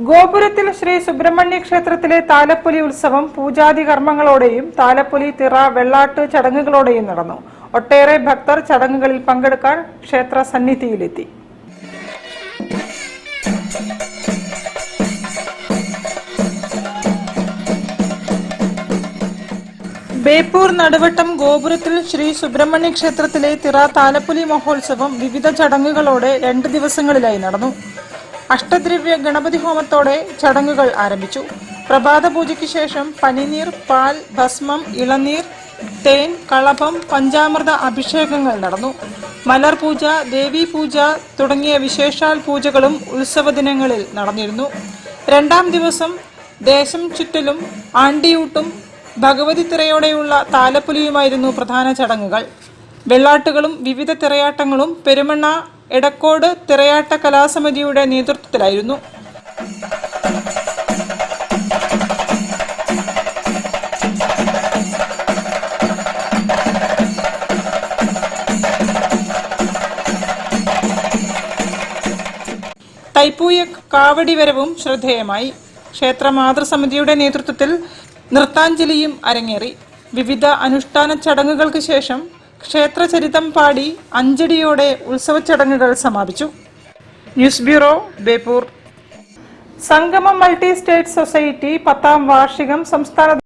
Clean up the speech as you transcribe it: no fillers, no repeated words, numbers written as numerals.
ഗോപുരത്തിൽ ശ്രീ സുബ്രഹ്മണ്യ ക്ഷേത്രത്തിലെ താലപ്പൊലി ഉത്സവം പൂജാതി കർമ്മങ്ങളോടെയും താലപ്പൊലി തിറ വെള്ളാട്ട് ചടങ്ങുകളോടെയും നടന്നു. ഒട്ടേറെ ഭക്തർ ചടങ്ങുകളിൽ പങ്കെടുക്കാൻ ക്ഷേത്ര സന്നിധിയിലെത്തി. ബേപ്പൂർ നടുവട്ടം ഗോപുരത്തിൽ ശ്രീ സുബ്രഹ്മണ്യ ക്ഷേത്രത്തിലെ തിറ താലപ്പൊലി മഹോത്സവം വിവിധ ചടങ്ങുകളോടെ 2 ദിവസങ്ങളിലായി നടന്നു. അഷ്ടദ്രവ്യ ഗണപതി ഹോമത്തോടെ ചടങ്ങുകൾ ആരംഭിച്ചു. പ്രഭാത പൂജയ്ക്ക് ശേഷം പനിനീർ, പാൽ, ഭസ്മം, ഇളനീർ, തേൻ, കളഭം, പഞ്ചാമൃത അഭിഷേകങ്ങൾ നടന്നു. മലർ പൂജ, ദേവീ പൂജ തുടങ്ങിയ വിശേഷാൽ പൂജകളും ഉത്സവ ദിനങ്ങളിൽ നടന്നിരുന്നു. 2ാം ദിവസം ദേശം ചുറ്റലും ആണ്ടിയൂട്ടും ഭഗവതി തിറയോടെയുള്ള താലപ്പൊലിയുമായിരുന്നു പ്രധാന ചടങ്ങുകൾ. വെള്ളാട്ടുകളും വിവിധ തിറയാട്ടങ്ങളും പെരുമണ്ണ എടക്കോട് തിറയാട്ട കലാസമിതിയുടെ നേതൃത്വത്തിലായിരുന്നു. തൈപ്പൂയ കാവടി വരവും ശ്രദ്ധേയമായി. ക്ഷേത്ര മാതൃസമിതിയുടെ നേതൃത്വത്തിൽ നൃത്താഞ്ജലിയും അരങ്ങേറി. വിവിധ അനുഷ്ഠാന ചടങ്ങുകൾക്ക് ശേഷം ക്ഷേത്രചരിതം പാടി അഞ്ചടിയോടെ ഉത്സവ ചടങ്ങുകൾ സമാപിച്ചു. News bureau, Beypore. സംഗമം മൾട്ടി സ്റ്റേറ്റ് സൊസൈറ്റി 10ാം വാർഷികം സംസ്ഥാന